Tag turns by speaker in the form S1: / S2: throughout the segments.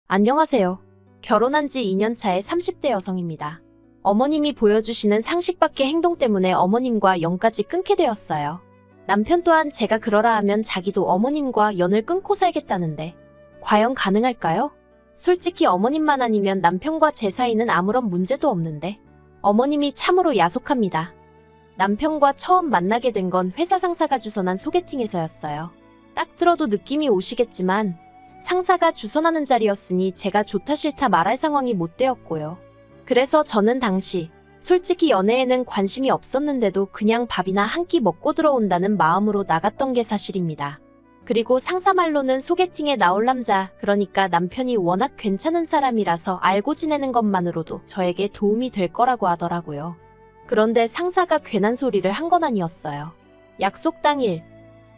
S1: 안녕하세요. 결혼한 지 2년 차의 30대 여성입니다. 어머님이 보여주시는 상식 밖의 행동 때문에 어머님과 연까지 끊게 되었어요. 남편 또한 제가 그러라 하면 자기도 어머님과 연을 끊고 살겠다는데 과연 가능할까요? 솔직히 어머님만 아니면 남편과 제 사이는 아무런 문제도 없는데 어머님이 참으로 야속합니다. 남편과 처음 만나게 된 건 회사 상사가 주선한 소개팅에서였어요. 딱 들어도 느낌이 오시겠지만 상사가 주선하는 자리였으니 제가 좋다 싫다 말할 상황이 못 되었고요. 그래서 저는 당시 솔직히 연애에는 관심이 없었는데도 그냥 밥이나 한 끼 먹고 들어온다는 마음으로 나갔던 게 사실입니다. 그리고 상사 말로는 소개팅에 나올 남자, 그러니까 남편이 워낙 괜찮은 사람이라서 알고 지내는 것만으로도 저에게 도움이 될 거라고 하더라고요. 그런데 상사가 괜한 소리를 한 건 아니었어요. 약속 당일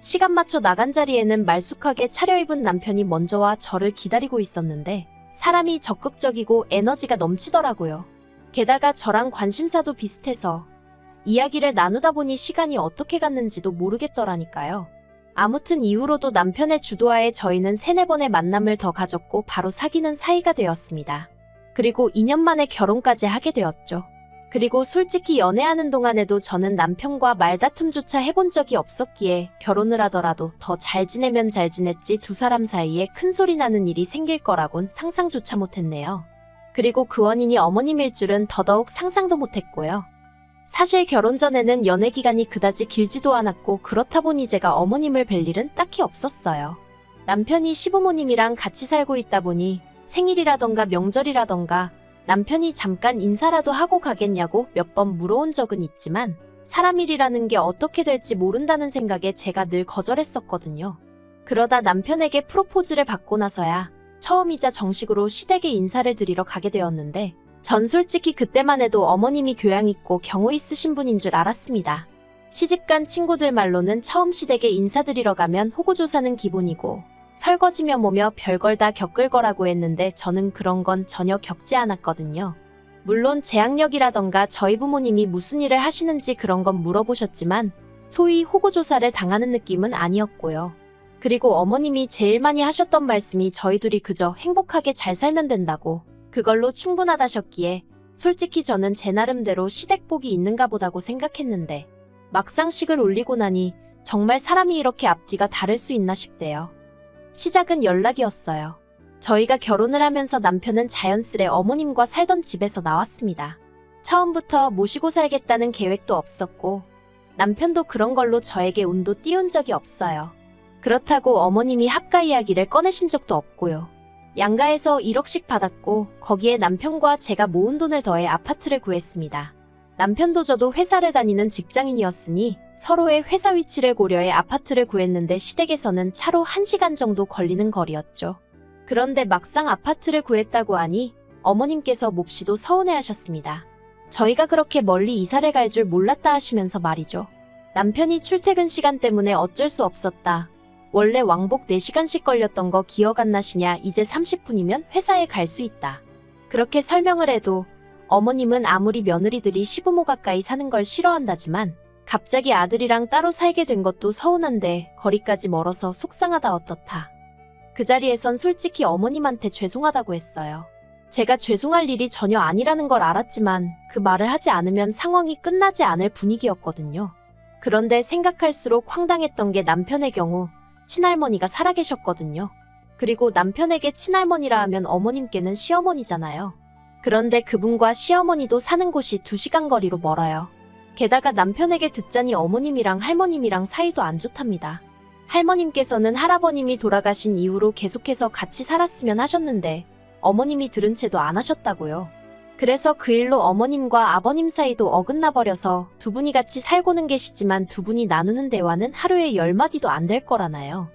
S1: 시간 맞춰 나간 자리에는 말쑥하게 차려입은 남편이 먼저 와 저를 기다리고 있었는데 사람이 적극적이고 에너지가 넘치더라고요. 게다가 저랑 관심사도 비슷해서 이야기를 나누다 보니 시간이 어떻게 갔는지도 모르겠더라니까요. 아무튼 이후로도 남편의 주도하에 저희는 3-4번의 만남을 더 가졌고 바로 사귀는 사이가 되었습니다. 그리고 2년 만에 결혼까지 하게 되었죠. 그리고 솔직히 연애하는 동안에도 저는 남편과 말다툼조차 해본 적이 없었기에 결혼을 하더라도 더 잘 지내면 잘 지냈지 두 사람 사이에 큰 소리 나는 일이 생길 거라곤 상상조차 못했네요. 그리고 그 원인이 어머님일 줄은 더더욱 상상도 못했고요. 사실 결혼 전에는 연애 기간이 그다지 길지도 않았고 그렇다 보니 제가 어머님을 뵐 일은 딱히 없었어요. 남편이 시부모님이랑 같이 살고 있다 보니 생일이라던가 명절이라던가 남편이 잠깐 인사라도 하고 가겠냐고 몇 번 물어온 적은 있지만 사람 일이라는 게 어떻게 될지 모른다는 생각에 제가 늘 거절했었거든요. 그러다 남편에게 프로포즈를 받고 나서야 처음이자 정식으로 시댁에 인사를 드리러 가게 되었는데 전 솔직히 그때만 해도 어머님이 교양 있고 경우 있으신 분인 줄 알았습니다. 시집간 친구들 말로는 처음 시댁에 인사드리러 가면 호구조사는 기본이고 설거지며 뭐며 별걸 다 겪을 거라고 했는데 저는 그런 건 전혀 겪지 않았거든요. 물론 재학력이라던가 저희 부모님이 무슨 일을 하시는지 그런 건 물어보셨지만 소위 호구조사를 당하는 느낌은 아니었고요. 그리고 어머님이 제일 많이 하셨던 말씀이 저희 둘이 그저 행복하게 잘 살면 된다고 그걸로 충분하다셨기에 솔직히 저는 제 나름대로 시댁복이 있는가 보다고 생각했는데 막상 식을 올리고 나니 정말 사람이 이렇게 앞뒤가 다를 수 있나 싶대요. 시작은 연락이었어요. 저희가 결혼을 하면서 남편은 자연스레 어머님과 살던 집에서 나왔습니다. 처음부터 모시고 살겠다는 계획도 없었고 남편도 그런 걸로 저에게 운도 띄운 적이 없어요. 그렇다고 어머님이 합가 이야기를 꺼내신 적도 없고요. 양가에서 1억씩 받았고 거기에 남편과 제가 모은 돈을 더해 아파트를 구했습니다. 남편도 저도 회사를 다니는 직장인이었으니 서로의 회사 위치를 고려해 아파트를 구했는데 시댁에서는 차로 1시간 정도 걸리는 거리였죠. 그런데 막상 아파트를 구했다고 하니 어머님께서 몹시도 서운해하셨습니다. 저희가 그렇게 멀리 이사를 갈 줄 몰랐다 하시면서 말이죠. 남편이 출퇴근 시간 때문에 어쩔 수 없었다. 원래 왕복 4시간씩 걸렸던 거 기억 안 나시냐? 이제 30분이면 회사에 갈 수 있다. 그렇게 설명을 해도 어머님은 아무리 며느리들이 시부모 가까이 사는 걸 싫어한다지만 갑자기 아들이랑 따로 살게 된 것도 서운한데 거리까지 멀어서 속상하다 어떻다. 그 자리에선 솔직히 어머님한테 죄송하다고 했어요. 제가 죄송할 일이 전혀 아니라는 걸 알았지만 그 말을 하지 않으면 상황이 끝나지 않을 분위기였거든요. 그런데 생각할수록 황당했던 게 남편의 경우 친할머니가 살아계셨거든요. 그리고 남편에게 친할머니라 하면 어머님께는 시어머니잖아요. 그런데 그분과 시어머니도 사는 곳이 2시간 거리로 멀어요. 게다가 남편에게 듣자니 어머님이랑 할머님이랑 사이도 안 좋답니다. 할머님께서는 할아버님이 돌아가신 이후로 계속해서 같이 살았으면 하셨는데 어머님이 들은 채도 안 하셨다고요. 그래서 그 일로 어머님과 아버님 사이도 어긋나 버려서 두 분이 같이 살고는 계시지만 두 분이 나누는 대화는 하루에 10마디도 안 될 거라나요.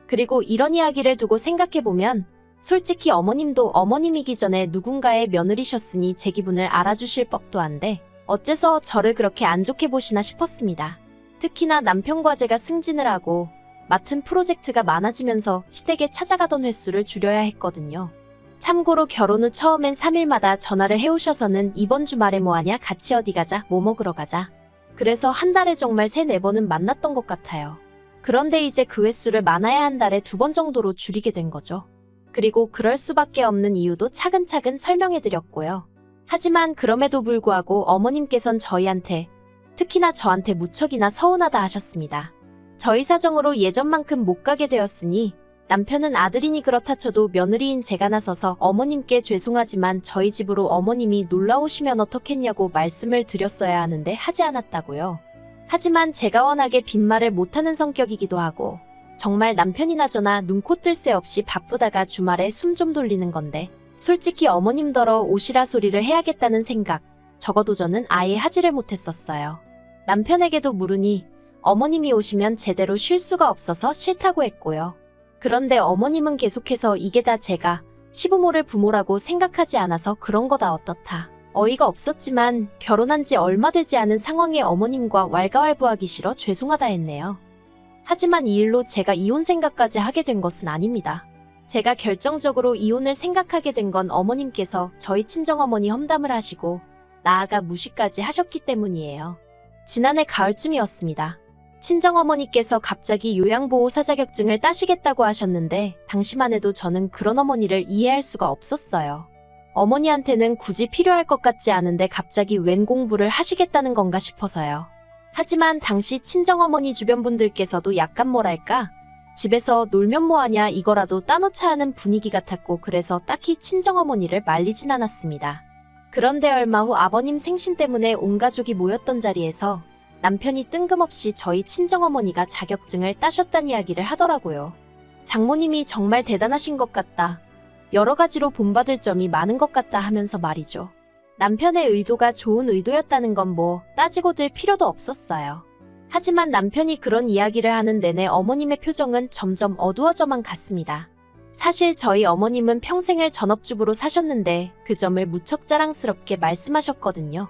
S1: 그리고 이런 이야기를 두고 생각해보면 솔직히 어머님도 어머님이기 전에 누군가의 며느리셨으니 제 기분을 알아주실 법도 한데 어째서 저를 그렇게 안 좋게 보시나 싶었습니다. 특히나 남편과 제가 승진을 하고 맡은 프로젝트가 많아지면서 시댁에 찾아가던 횟수를 줄여야 했거든요. 참고로 결혼 후 처음엔 3일마다 전화를 해오셔서는 이번 주말에 뭐하냐? 같이 어디 가자? 뭐 먹으러 가자? 그래서 한 달에 정말 3-4번은 만났던 것 같아요. 그런데 이제 그 횟수를 많아야 한 달에 2번 정도로 줄이게 된 거죠. 그리고 그럴 수밖에 없는 이유도 차근차근 설명해드렸고요. 하지만 그럼에도 불구하고 어머님께선 저희한테, 특히나 저한테 무척이나 서운하다 하셨습니다. 저희 사정으로 예전만큼 못 가게 되었으니 남편은 아들이니 그렇다 쳐도 며느리인 제가 나서서 어머님께 죄송하지만 저희 집으로 어머님이 놀러 오시면 어떻겠냐고 말씀을 드렸어야 하는데 하지 않았다고요. 하지만 제가 워낙에 빈말을 못하는 성격이기도 하고 정말 남편이나 저나 눈코 뜰 새 없이 바쁘다가 주말에 숨 좀 돌리는 건데 솔직히 어머님더러 오시라 소리를 해야겠다는 생각, 적어도 저는 아예 하지를 못했었어요. 남편에게도 물으니 어머님이 오시면 제대로 쉴 수가 없어서 싫다고 했고요. 그런데 어머님은 계속해서 이게 다 제가 시부모를 부모라고 생각하지 않아서 그런 거다 어떻다. 어이가 없었지만 결혼한 지 얼마 되지 않은 상황에 어머님과 왈가왈부하기 싫어 죄송하다 했네요. 하지만 이 일로 제가 이혼 생각까지 하게 된 것은 아닙니다. 제가 결정적으로 이혼을 생각하게 된 건 어머님께서 저희 친정어머니 험담을 하시고 나아가 무시까지 하셨기 때문이에요. 지난해 가을쯤이었습니다. 친정어머니께서 갑자기 요양보호사 자격증을 따시겠다고 하셨는데 당시만 해도 저는 그런 어머니를 이해할 수가 없었어요. 어머니한테는 굳이 필요할 것 같지 않은데 갑자기 웬 공부를 하시겠다는 건가 싶어서요. 하지만 당시 친정어머니 주변 분들께서도 약간 뭐랄까 집에서 놀면 뭐하냐 이거라도 따놓자 하는 분위기 같았고 그래서 딱히 친정어머니를 말리진 않았습니다. 그런데 얼마 후 아버님 생신 때문에 온 가족이 모였던 자리에서 남편이 뜬금없이 저희 친정어머니가 자격증을 따셨다는 이야기를 하더라고요. 장모님이 정말 대단하신 것 같다. 여러 가지로 본받을 점이 많은 것 같다 하면서 말이죠. 남편의 의도가 좋은 의도였다는 건 뭐 따지고 들 필요도 없었어요. 하지만 남편이 그런 이야기를 하는 내내 어머님의 표정은 점점 어두워져만 갔습니다. 사실 저희 어머님은 평생을 전업주부로 사셨는데 그 점을 무척 자랑스럽게 말씀하셨거든요.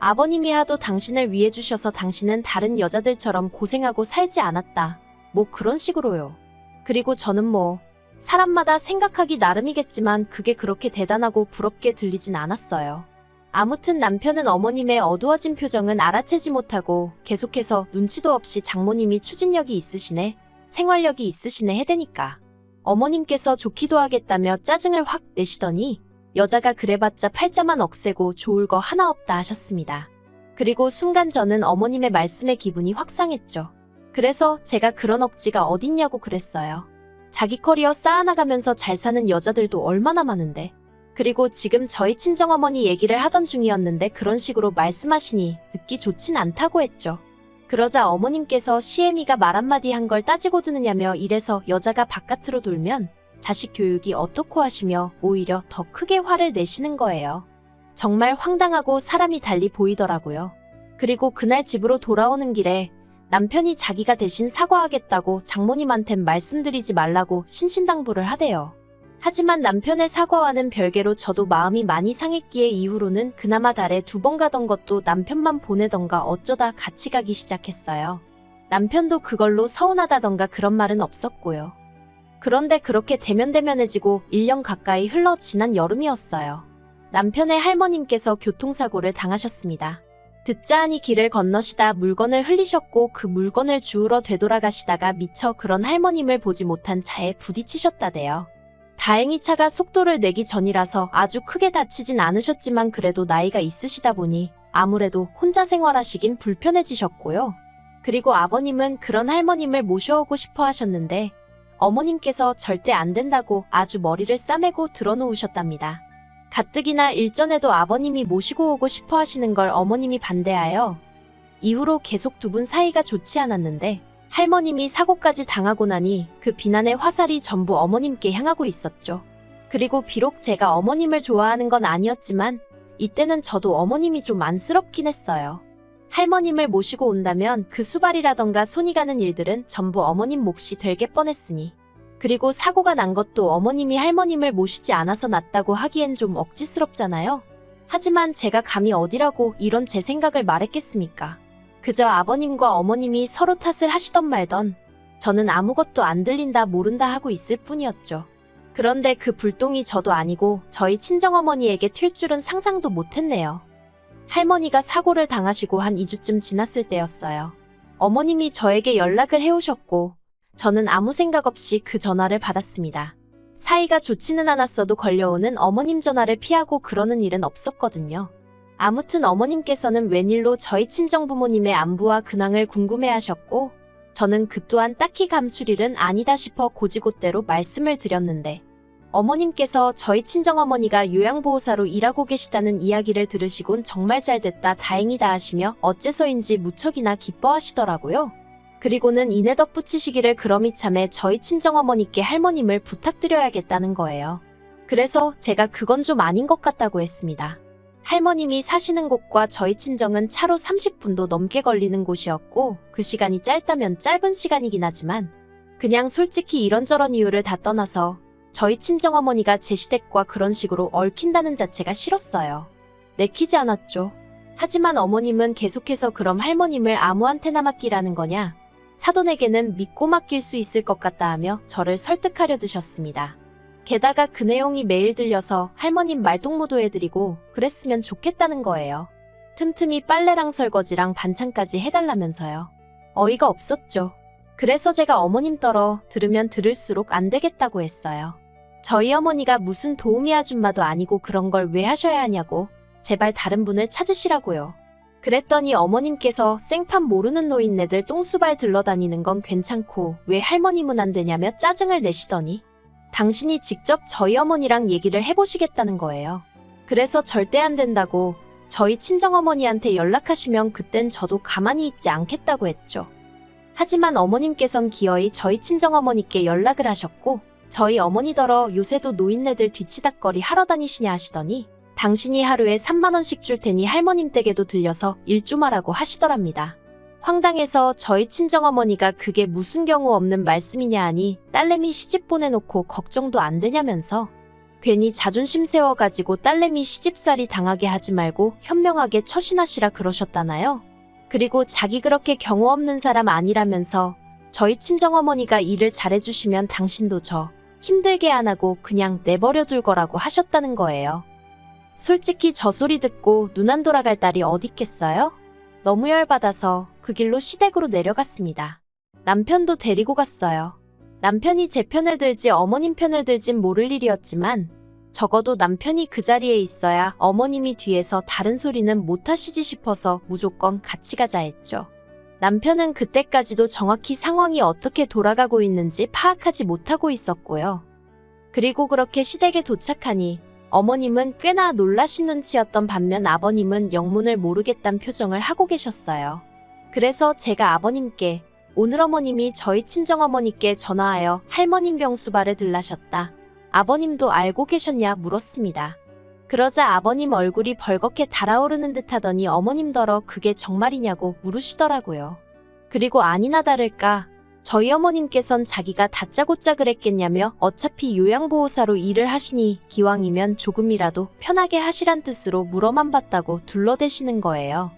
S1: 아버님이 하도 당신을 위해 주셔서 당신은 다른 여자들처럼 고생하고 살지 않았다. 뭐 그런 식으로요. 그리고 저는 뭐 사람마다 생각하기 나름이겠지만 그게 그렇게 대단하고 부럽게 들리진 않았어요. 아무튼 남편은 어머님의 어두워진 표정은 알아채지 못하고 계속해서 눈치도 없이 장모님이 추진력이 있으시네, 생활력이 있으시네 해대니까 어머님께서 좋기도 하겠다며 짜증을 확 내시더니 여자가 그래봤자 팔자만 억세고 좋을 거 하나 없다 하셨습니다. 그리고 순간 저는 어머님의 말씀에 기분이 확 상했죠. 그래서 제가 그런 억지가 어딨냐고 그랬어요. 자기 커리어 쌓아나가면서 잘 사는 여자들도 얼마나 많은데. 그리고 지금 저희 친정어머니 얘기를 하던 중이었는데 그런 식으로 말씀하시니 듣기 좋진 않다고 했죠. 그러자 어머님께서 시애미가 말 한마디 한 걸 따지고 드느냐며 이래서 여자가 바깥으로 돌면 자식 교육이 어떻고 하시며 오히려 더 크게 화를 내시는 거예요. 정말 황당하고 사람이 달리 보이더라고요. 그리고 그날 집으로 돌아오는 길에 남편이 자기가 대신 사과하겠다고 장모님한텐 말씀드리지 말라고 신신당부를 하대요. 하지만 남편의 사과와는 별개로 저도 마음이 많이 상했기에 이후로는 그나마 달에 2번 가던 것도 남편만 보내던가 어쩌다 같이 가기 시작했어요. 남편도 그걸로 서운하다던가 그런 말은 없었고요. 그런데 그렇게 대면대면해지고 1년 가까이 흘러 지난 여름이었어요. 남편의 할머님께서 교통사고를 당하셨습니다. 듣자 하니 길을 건너시다 물건을 흘리셨고 그 물건을 주우러 되돌아가시다가 미처 그런 할머님을 보지 못한 차에 부딪히셨다대요. 다행히 차가 속도를 내기 전이라서 아주 크게 다치진 않으셨지만 그래도 나이가 있으시다 보니 아무래도 혼자 생활하시긴 불편해지셨고요. 그리고 아버님은 그런 할머님을 모셔오고 싶어 하셨는데 어머님께서 절대 안 된다고 아주 머리를 싸매고 들어놓으셨답니다. 가뜩이나 일전에도 아버님이 모시고 오고 싶어 하시는 걸 어머님이 반대하여 이후로 계속 2분 사이가 좋지 않았는데 할머님이 사고까지 당하고 나니 그 비난의 화살이 전부 어머님께 향하고 있었죠. 그리고 비록 제가 어머님을 좋아하는 건 아니었지만 이때는 저도 어머님이 좀 안쓰럽긴 했어요. 할머님을 모시고 온다면 그 수발이라던가 손이 가는 일들은 전부 어머님 몫이 되게 뻔했으니 그리고 사고가 난 것도 어머님이 할머님을 모시지 않아서 났다고 하기엔 좀 억지스럽잖아요. 하지만 제가 감히 어디라고 이런 제 생각을 말했겠습니까? 그저 아버님과 어머님이 서로 탓을 하시던 말던 저는 아무것도 안 들린다 모른다 하고 있을 뿐이었죠. 그런데 그 불똥이 저도 아니고 저희 친정어머니에게 튈 줄은 상상도 못했네요. 할머니가 사고를 당하시고 한 2주쯤 지났을 때였어요. 어머님이 저에게 연락을 해오셨고 저는 아무 생각 없이 그 전화를 받았습니다. 사이가 좋지는 않았어도 걸려오는 어머님 전화를 피하고 그러는 일은 없었거든요. 아무튼 어머님께서는 웬일로 저희 친정부모님의 안부와 근황을 궁금해하셨고 저는 그 또한 딱히 감출 일은 아니다 싶어 고지곳대로 말씀을 드렸는데 어머님께서 저희 친정어머니가 요양보호사로 일하고 계시다는 이야기를 들으시곤 정말 잘됐다 다행이다 하시며 어째서인지 무척이나 기뻐하시더라고요. 그리고는 이내 덧붙이시기를 그럼 이참에 저희 친정어머니께 할머님을 부탁드려야겠다는 거예요. 그래서 제가 그건 좀 아닌 것 같다고 했습니다. 할머님이 사시는 곳과 저희 친정은 차로 30분도 넘게 걸리는 곳이었고 그 시간이 짧다면 짧은 시간이긴 하지만 그냥 솔직히 이런저런 이유를 다 떠나서 저희 친정어머니가 제 시댁과 그런 식으로 얽힌다는 자체가 싫었어요. 내키지 않았죠. 하지만 어머님은 계속해서 그럼 할머님을 아무한테나 맡기라는 거냐? 사돈에게는 믿고 맡길 수 있을 것 같다 하며 저를 설득하려 드셨습니다. 게다가 그 내용이 매일 들려서 할머님 말동무도 해드리고 그랬으면 좋겠다는 거예요. 틈틈이 빨래랑 설거지랑 반찬까지 해달라면서요. 어이가 없었죠. 그래서 제가 어머님 떨어 들으면 들을수록 안 되겠다고 했어요. 저희 어머니가 무슨 도우미 아줌마도 아니고 그런 걸 왜 하셔야 하냐고 제발 다른 분을 찾으시라고요. 그랬더니 어머님께서 생판 모르는 노인네들 똥수발 들러다니는 건 괜찮고 왜 할머님은 안 되냐며 짜증을 내시더니 당신이 직접 저희 어머니랑 얘기를 해보시겠다는 거예요. 그래서 절대 안 된다고 저희 친정어머니한테 연락하시면 그땐 저도 가만히 있지 않겠다고 했죠. 하지만 어머님께선 기어이 저희 친정어머니께 연락을 하셨고 저희 어머니더러 요새도 노인네들 뒤치다꺼리 하러 다니시냐 하시더니 당신이 하루에 3만 원씩 줄 테니 할머님 댁에도 들려서 일 좀 하라고 하시더랍니다. 황당해서 저희 친정어머니가 그게 무슨 경우 없는 말씀이냐 하니 딸내미 시집 보내놓고 걱정도 안 되냐면서 괜히 자존심 세워가지고 딸내미 시집살이 당하게 하지 말고 현명하게 처신하시라 그러셨다나요? 그리고 자기 그렇게 경우 없는 사람 아니라면서 저희 친정어머니가 일을 잘해주시면 당신도 저 힘들게 안 하고 그냥 내버려 둘 거라고 하셨다는 거예요. 솔직히 저 소리 듣고 눈 안 돌아갈 딸이 어딨겠어요? 너무 열받아서 그 길로 시댁으로 내려갔습니다. 남편도 데리고 갔어요. 남편이 제 편을 들지 어머님 편을 들진 모를 일이었지만 적어도 남편이 그 자리에 있어야 어머님이 뒤에서 다른 소리는 못하시지 싶어서 무조건 같이 가자 했죠. 남편은 그때까지도 정확히 상황이 어떻게 돌아가고 있는지 파악하지 못하고 있었고요. 그리고 그렇게 시댁에 도착하니 어머님은 꽤나 놀라신 눈치였던 반면 아버님은 영문을 모르겠단 표정을 하고 계셨어요. 그래서 제가 아버님께 오늘 어머님이 저희 친정어머니께 전화하여 할머님 병수발을 들라셨다. 아버님도 알고 계셨냐 물었습니다. 그러자 아버님 얼굴이 벌겋게 달아오르는 듯 하더니 어머님더러 그게 정말이냐고 물으시더라고요. 그리고 아니나 다를까 저희 어머님께선 자기가 다짜고짜 그랬겠냐며 어차피 요양보호사로 일을 하시니 기왕이면 조금이라도 편하게 하시란 뜻으로 물어만 봤다고 둘러대시는 거예요.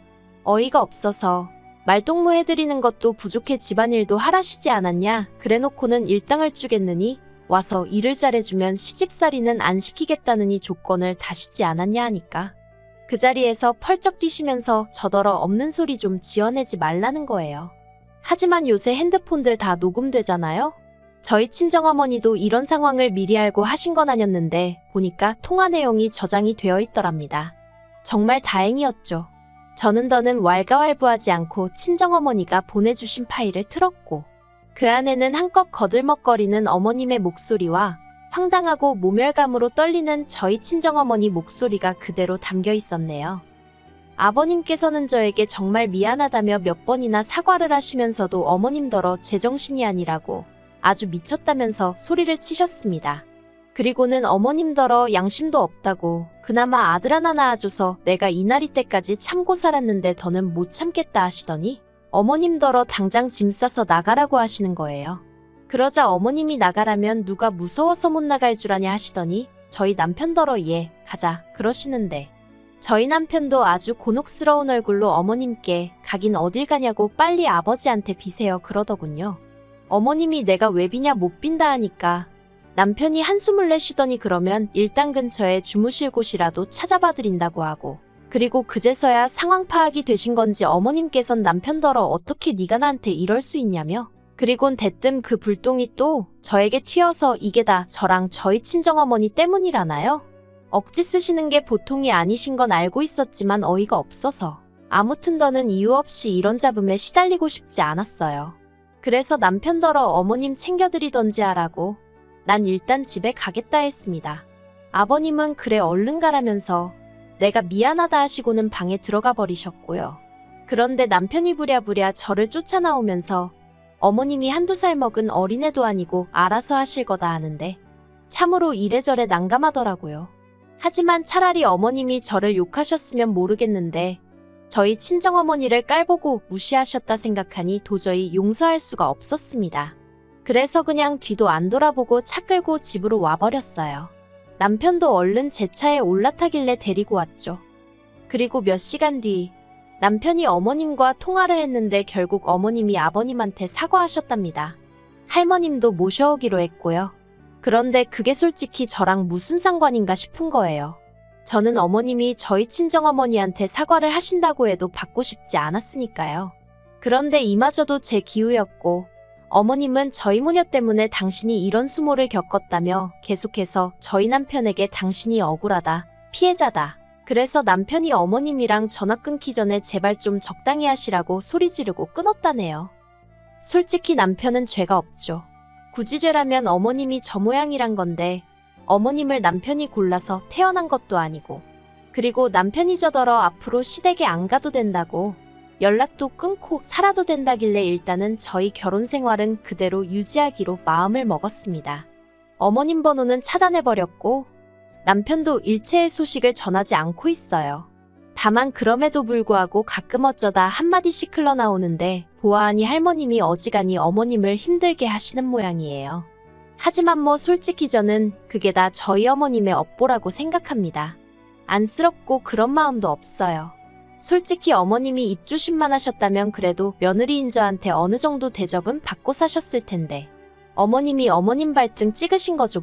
S1: 어이가 없어서 말동무 해드리는 것도 부족해 집안일도 하라시지 않았냐 그래놓고는 일당을 주겠느니 와서 일을 잘해주면 시집살이는 안 시키겠다느니 조건을 다시지 않았냐 하니까 그 자리에서 펄쩍 뛰시면서 저더러 없는 소리 좀 지어내지 말라는 거예요. 하지만 요새 핸드폰들 다 녹음되잖아요? 저희 친정어머니도 이런 상황을 미리 알고 하신 건 아니었는데 보니까 통화 내용이 저장이 되어 있더랍니다. 정말 다행이었죠. 저는 더는 왈가왈부하지 않고 친정어머니가 보내주신 파일을 틀었고 그 안에는 한껏 거들먹거리는 어머님의 목소리와 황당하고 모멸감으로 떨리는 저희 친정어머니 목소리가 그대로 담겨 있었네요. 아버님께서는 저에게 정말 미안하다며 몇 번이나 사과를 하시면서도 어머님더러 제정신이 아니라고 아주 미쳤다면서 소리를 치셨습니다. 그리고는 어머님더러 양심도 없다고 그나마 아들 하나 낳아줘서 내가 이날이 때까지 참고 살았는데 더는 못 참겠다 하시더니 어머님더러 당장 짐 싸서 나가라고 하시는 거예요. 그러자 어머님이 나가라면 누가 무서워서 못 나갈 줄 아냐 하시더니 저희 남편더러 예 가자 그러시는데 저희 남편도 아주 곤혹스러운 얼굴로 어머님께 가긴 어딜 가냐고 빨리 아버지한테 비세요 그러더군요. 어머님이 내가 왜 비냐 못 빈다 하니까 남편이 한숨을 내쉬더니 그러면 일단 근처에 주무실 곳이라도 찾아봐 드린다고 하고 그리고 그제서야 상황 파악이 되신 건지 어머님께선 남편더러 어떻게 네가 나한테 이럴 수 있냐며 그리곤 대뜸 그 불똥이 또 저에게 튀어서 이게 다 저랑 저희 친정어머니 때문이라나요? 억지 쓰시는 게 보통이 아니신 건 알고 있었지만 어이가 없어서 아무튼 더는 이유 없이 이런 잡음에 시달리고 싶지 않았어요. 그래서 남편더러 어머님 챙겨드리던지 하라고 난 일단 집에 가겠다 했습니다. 아버님은 그래 얼른 가라면서 내가 미안하다 하시고는 방에 들어가 버리셨고요. 그런데 남편이 부랴부랴 저를 쫓아나오면서 어머님이 한두 살 먹은 어린애도 아니고 알아서 하실 거다 하는데 참으로 이래저래 난감하더라고요. 하지만 차라리 어머님이 저를 욕하셨으면 모르겠는데 저희 친정어머니를 깔보고 무시하셨다 생각하니 도저히 용서할 수가 없었습니다. 그래서 그냥 뒤도 안 돌아보고 차 끌고 집으로 와버렸어요. 남편도 얼른 제 차에 올라타길래 데리고 왔죠. 그리고 몇 시간 뒤 남편이 어머님과 통화를 했는데 결국 어머님이 아버님한테 사과하셨답니다. 할머님도 모셔오기로 했고요. 그런데 그게 솔직히 저랑 무슨 상관인가 싶은 거예요. 저는 어머님이 저희 친정어머니한테 사과를 하신다고 해도 받고 싶지 않았으니까요. 그런데 이마저도 제 기우였고 어머님은 저희 모녀 때문에 당신이 이런 수모를 겪었다며 계속해서 저희 남편에게 당신이 억울하다, 피해자다. 그래서 남편이 어머님이랑 전화 끊기 전에 제발 좀 적당히 하시라고 소리 지르고 끊었다네요. 솔직히 남편은 죄가 없죠. 굳이 죄라면 어머님이 저 모양이란 건데 어머님을 남편이 골라서 태어난 것도 아니고 그리고 남편이 저더러 앞으로 시댁에 안 가도 된다고 연락도 끊고 살아도 된다길래 일단은 저희 결혼 생활은 그대로 유지하기로 마음을 먹었습니다. 어머님 번호는 차단해버렸고 남편도 일체의 소식을 전하지 않고 있어요. 다만 그럼에도 불구하고 가끔 어쩌다 한마디씩 흘러나오는데 보아하니 할머님이 어지간히 어머님을 힘들게 하시는 모양이에요. 하지만 뭐 솔직히 저는 그게 다 저희 어머님의 업보라고 생각합니다. 안쓰럽고 그런 마음도 없어요. 솔직히 어머님이 입조심만 하셨다면 그래도 며느리인 저한테 어느 정도 대접은 받고 사셨을 텐데 어머님이 어머님 발등 찍으신 거죠.